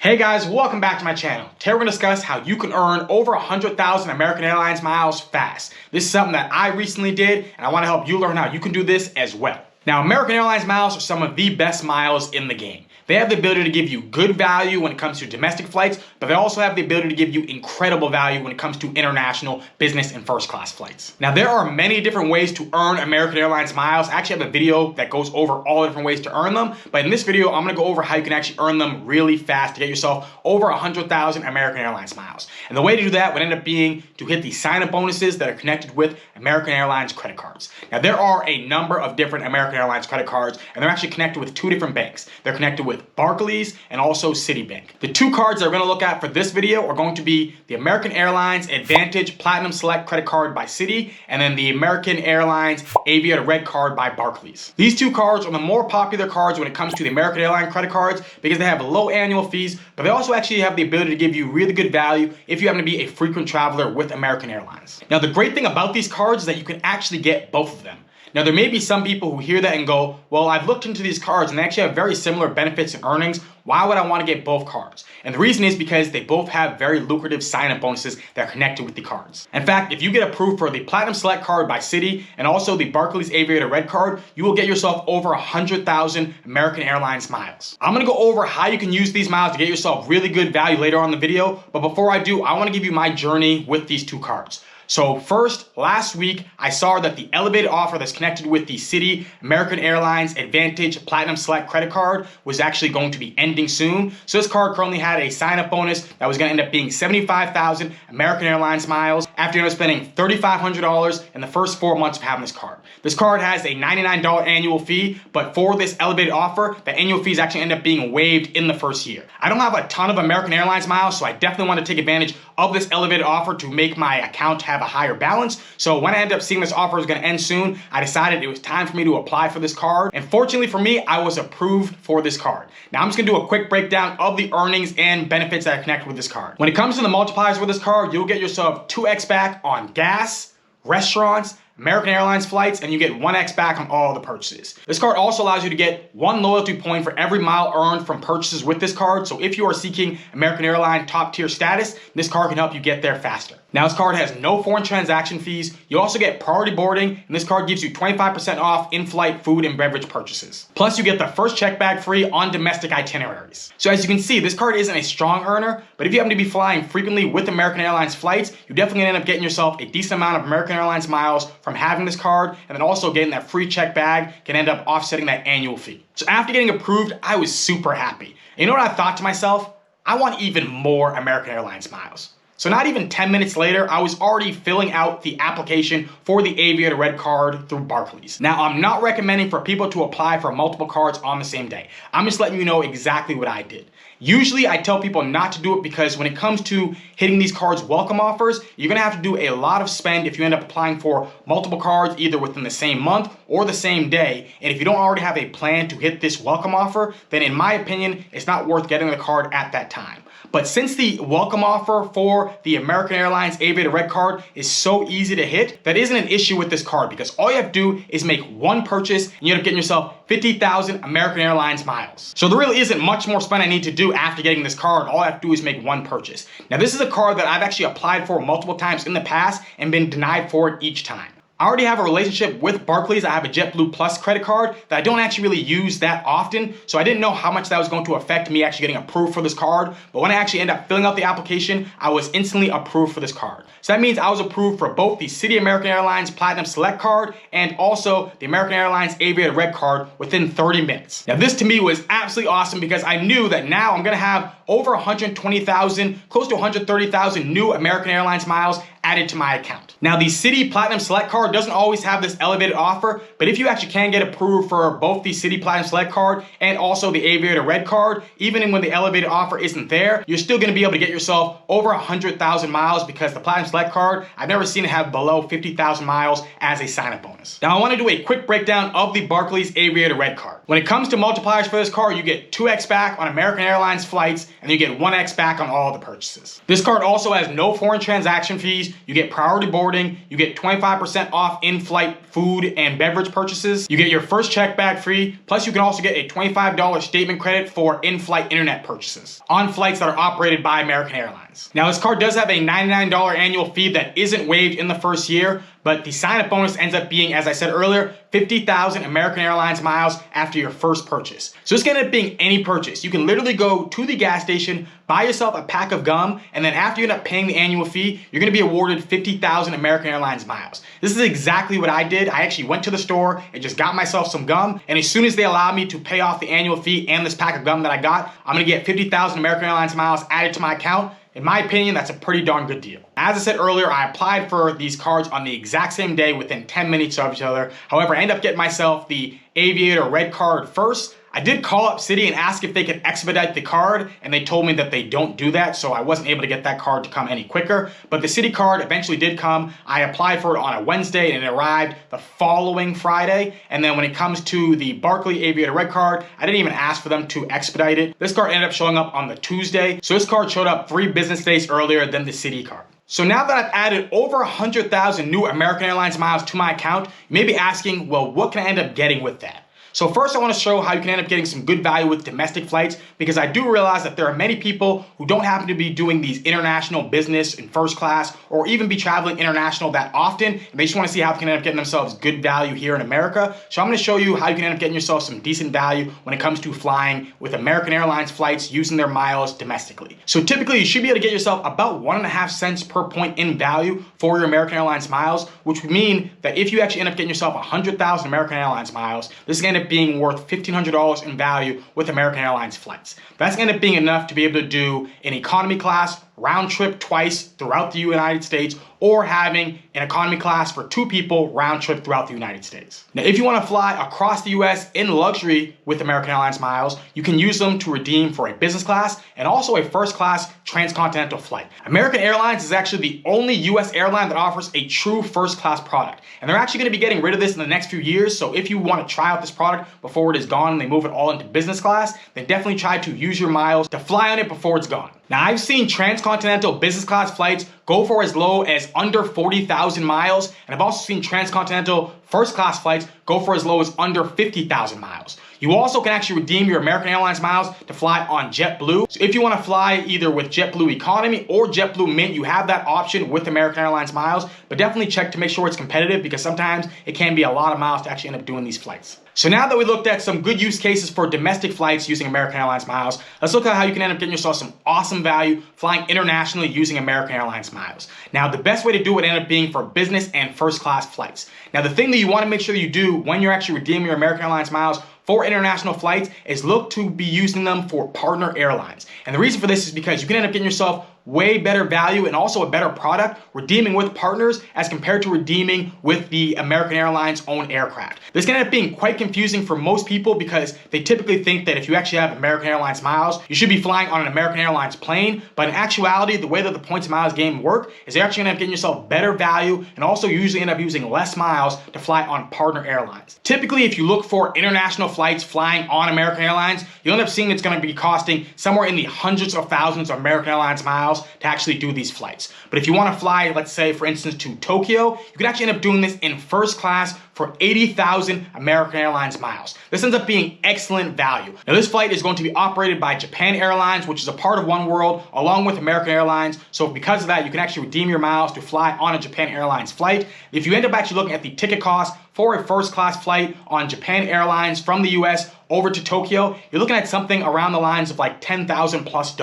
Hey guys, welcome back to my channel. Today we're going to discuss how you can earn over 100,000 American Airlines miles fast. This is something that I recently did, and I want to help you learn how you can do this as well. Now, American Airlines miles are some of the best miles in the game. They have the ability to give you good value when it comes to domestic flights, but they also have the ability to give you incredible value when it comes to international, business, and first class flights. Now, there are many different ways to earn American Airlines miles. I actually have a video that goes over all the different ways to earn them, but in this video, I'm gonna go over how you can actually earn them really fast to get yourself over 100,000 American Airlines miles. And the way to do that would end up being to hit the sign-up bonuses that are connected with American Airlines credit cards. Now, there are a number of different American Airlines credit cards, and they're actually connected with two different banks. They're connected with Barclays and also Citibank. The two cards that we're going to look at for this video are going to be the American Airlines Advantage Platinum Select credit card by Citi, and then the American Airlines Aviator Red card by Barclays. These two cards are the more popular cards when it comes to the American Airlines credit cards because they have low annual fees, but they also actually have the ability to give you really good value if you happen to be a frequent traveler with American Airlines. Now, the great thing about these cards is that you can actually get both of them. Now, there may be some people who hear that and go, well, I've looked into these cards and they actually have very similar benefits and earnings. Why would I want to get both cards? And the reason is because they both have very lucrative sign-up bonuses that are connected with the cards. In fact, if you get approved for the Platinum Select card by Citi and also the Barclays Aviator Red card, you will get yourself over 100,000 American Airlines miles. I'm going to go over how you can use these miles to get yourself really good value later on in the video. But before I do, I want to give you my journey with these two cards. So first, last week, I saw that the elevated offer that's connected with the Citi American Airlines Advantage Platinum Select credit card was actually going to be ending soon. So this card currently had a sign-up bonus that was going to end up being 75,000 American Airlines miles after you end up spending $3,500 in the first 4 months of having this card. This card has a $99 annual fee, but for this elevated offer, the annual fees actually end up being waived in the first year. I don't have a ton of American Airlines miles, so I definitely want to take advantage of this elevated offer to make my account have a higher balance. So when I ended up seeing this offer was going to end soon, I decided it was time for me to apply for this card. And fortunately for me, I was approved for this card. Now I'm just going to do a quick breakdown of the earnings and benefits that are connected with this card. When it comes to the multipliers with this card, you'll get yourself 2x back on gas, restaurants, American Airlines flights, and you get 1x back on all the purchases. This card also allows you to get 1 loyalty point for every mile earned from purchases with this card. So if you are seeking American Airlines top tier status, this card can help you get there faster. Now, this card has no foreign transaction fees. You also get priority boarding, and this card gives you 25% off in-flight food and beverage purchases. Plus, you get the first check bag free on domestic itineraries. So as you can see, this card isn't a strong earner, but if you happen to be flying frequently with American Airlines flights, you're definitely gonna end up getting yourself a decent amount of American Airlines miles from having this card, and then also getting that free check bag can end up offsetting that annual fee. So after getting approved, I was super happy. And you know what I thought to myself? I want even more American Airlines miles. So not even 10 minutes later, I was already filling out the application for the Aviator Red card through Barclays. Now, I'm not recommending for people to apply for multiple cards on the same day. I'm just letting you know exactly what I did. Usually, I tell people not to do it because when it comes to hitting these cards welcome offers, you're gonna have to do a lot of spend if you end up applying for multiple cards either within the same month or the same day. And if you don't already have a plan to hit this welcome offer, then in my opinion, it's not worth getting the card at that time. But since the welcome offer for the American Airlines Aviator Red card is so easy to hit, that isn't an issue with this card because all you have to do is make one purchase and you end up getting yourself 50,000 American Airlines miles. So there really isn't much more spend I need to do after getting this card. All I have to do is make one purchase. Now, this is a card that I've actually applied for multiple times in the past and been denied for it each time. I already have a relationship with Barclays. I have a JetBlue Plus credit card that I don't actually really use that often, so I didn't know how much that was going to affect me actually getting approved for this card. But when I actually ended up filling out the application, I was instantly approved for this card. So that means I was approved for both the Citi American Airlines Platinum Select card and also the American Airlines Aviator Red card within 30 minutes. Now, this to me was absolutely awesome because I knew that now I'm gonna have over 120,000, close to 130,000 new American Airlines miles added to my account. Now, the Citi Platinum Select card doesn't always have this elevated offer, but if you actually can get approved for both the Citi Platinum Select card and also the Aviator Red card, even when the elevated offer isn't there, you're still gonna be able to get yourself over 100,000 miles because the Platinum Select card, I've never seen it have below 50,000 miles as a sign-up bonus. Now, I wanna do a quick breakdown of the Barclays Aviator Red card. When it comes to multipliers for this card, you get 2x back on American Airlines flights, and you get 1x back on all the purchases. This card also has no foreign transaction fees, you get priority boarding, you get 25% off in-flight food and beverage purchases. You get your first check bag free, plus you can also get a $25 statement credit for in-flight internet purchases on flights that are operated by American Airlines. Now, this card does have a $99 annual fee that isn't waived in the first year, but the sign-up bonus ends up being, as I said earlier, 50,000 American Airlines miles after your first purchase. So this can end up being any purchase. You can literally go to the gas station, buy yourself a pack of gum, and then after you end up paying the annual fee, you're gonna be awarded 50,000 American Airlines miles. This is exactly what I did. I actually went to the store and just got myself some gum, and as soon as they allowed me to pay off the annual fee and this pack of gum that I got, I'm gonna get 50,000 American Airlines miles added to my account. In my opinion, that's a pretty darn good deal. As I said earlier, I applied for these cards on the exact same day within 10 minutes of each other. However, I ended up getting myself the Aviator red card first. I did call up Citi and ask if they could expedite the card, and they told me that they don't do that, so I wasn't able to get that card to come any quicker. But the Citi card eventually did come. I applied for it on a Wednesday, and it arrived the following Friday. And then when it comes to the Barclays Aviator red card, I didn't even ask for them to expedite it. This card ended up showing up on the Tuesday, so this card showed up 3 business days earlier than the Citi card. So now that I've added over 100,000 new American Airlines miles to my account, you may be asking, well, what can I end up getting with that? So first I want to show how you can end up getting some good value with domestic flights, because I do realize that there are many people who don't happen to be doing these international business in first class or even be traveling international that often, and they just want to see how they can end up getting themselves good value here in America. So I'm going to show you how you can end up getting yourself some decent value when it comes to flying with American Airlines flights using their miles domestically. So typically you should be able to get yourself about 1.5 cents per point in value for your American Airlines miles, which would mean that if you actually end up getting yourself 100,000 American Airlines miles, this is going to end up being worth $1,500 in value with American Airlines flights. That's going to end up being enough to be able to do an economy class round trip twice throughout the United States, or having an economy class for 2 people round trip throughout the United States. Now, if you want to fly across the US in luxury with American Airlines miles, you can use them to redeem for a business class and also a first class transcontinental flight. American Airlines is actually the only US airline that offers a true first class product. And they're actually going to be getting rid of this in the next few years. So if you want to try out this product before it is gone and they move it all into business class, then definitely try to use your miles to fly on it before it's gone. Now, I've seen transcontinental business class flights go for as low as under 40,000 miles, and I've also seen transcontinental first class flights go for as low as under 50,000 miles. You also can actually redeem your American Airlines miles to fly on JetBlue. So if you want to fly either with JetBlue Economy or JetBlue Mint, you have that option with American Airlines miles, but definitely check to make sure it's competitive, because sometimes it can be a lot of miles to actually end up doing these flights. So now that we looked at some good use cases for domestic flights using American Airlines miles, let's look at how you can end up getting yourself some awesome value flying internationally using American Airlines miles. Now, the best way to do it ended up being for business and first class flights. Now, the thing that you want to make sure that you do when you're actually redeeming your American Airlines miles for international flights is look to be using them for partner airlines. And the reason for this is because you can end up getting yourself way better value and also a better product redeeming with partners as compared to redeeming with the American Airlines own aircraft. This can end up being quite confusing for most people, because they typically think that if you actually have American Airlines miles, you should be flying on an American Airlines plane. But in actuality, the way that the points and miles game work is you're actually going to end up getting yourself better value and also usually end up using less miles to fly on partner airlines. Typically, if you look for international flights flying on American Airlines, you'll end up seeing it's going to be costing somewhere in the hundreds of thousands of American Airlines miles to actually do these flights. But if you want to fly, let's say for instance to Tokyo, you can actually end up doing this in first class for 80,000 American Airlines miles. This ends up being excellent value. Now, this flight is going to be operated by Japan Airlines, which is a part of One World, along with American Airlines. So because of that, you can actually redeem your miles to fly on a Japan Airlines flight. If you end up actually looking at the ticket cost for a first class flight on Japan Airlines from the US over to Tokyo, you're looking at something around the lines of like $10,000 plus.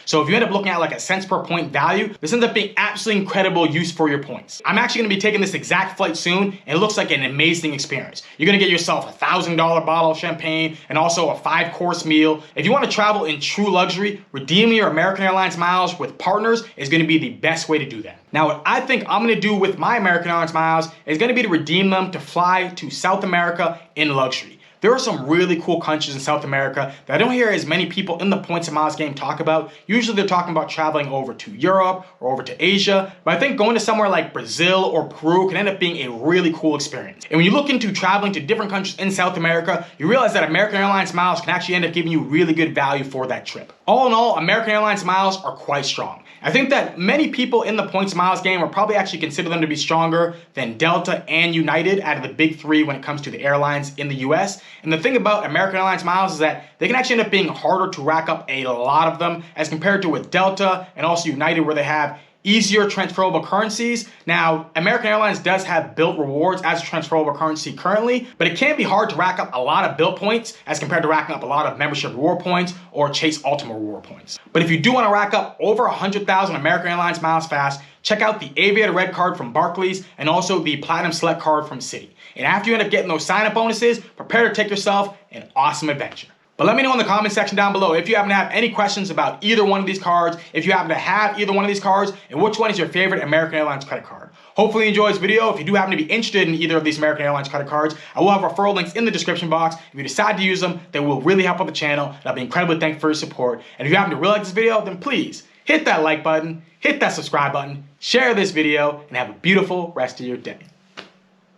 So if you end up looking at like a cents per point value, this ends up being absolutely incredible use for your points. I'm actually going to be taking this exact flight soon, and it looks like an amazing experience. You're going to get yourself a $1,000 bottle of champagne and also a 5-course meal. If you want to travel in true luxury, redeeming your American Airlines miles with partners is going to be the best way to do that. Now, what I think I'm going to do with my American Airlines miles is going to be to redeem them to fly to South America in luxury. There are some really cool countries in South America that I don't hear as many people in the points and miles game talk about. Usually they're talking about traveling over to Europe or over to Asia, but I think going to somewhere like Brazil or Peru can end up being a really cool experience. And when you look into traveling to different countries in South America, you realize that American Airlines miles can actually end up giving you really good value for that trip. All in all, American Airlines miles are quite strong. I think that many people in the points miles game will probably actually consider them to be stronger than Delta and United out of the big three when it comes to the airlines in the US. And the thing about American Airlines miles is that they can actually end up being harder to rack up a lot of them as compared to with Delta and also United, where they have easier transferable currencies. Now, American Airlines does have Bilt rewards as a transferable currency currently, but it can be hard to rack up a lot of Bilt points as compared to racking up a lot of membership reward points or Chase Ultimate reward points. But if you do want to rack up over 100,000 American Airlines miles fast, check out the Aviator Red card from Barclays and also the Platinum Select card from Citi. And after you end up getting those sign-up bonuses, prepare to take yourself an awesome adventure. But let me know in the comment section down below if you happen to have any questions about either one of these cards, if you happen to have either one of these cards, and which one is your favorite American Airlines credit card. Hopefully you enjoy this video. If you do happen to be interested in either of these American Airlines credit cards, I will have referral links in the description box. If you decide to use them, they will really help out the channel, and I'll be incredibly thankful for your support. And if you happen to really like this video, then please hit that like button, hit that subscribe button, share this video, and have a beautiful rest of your day.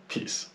Peace.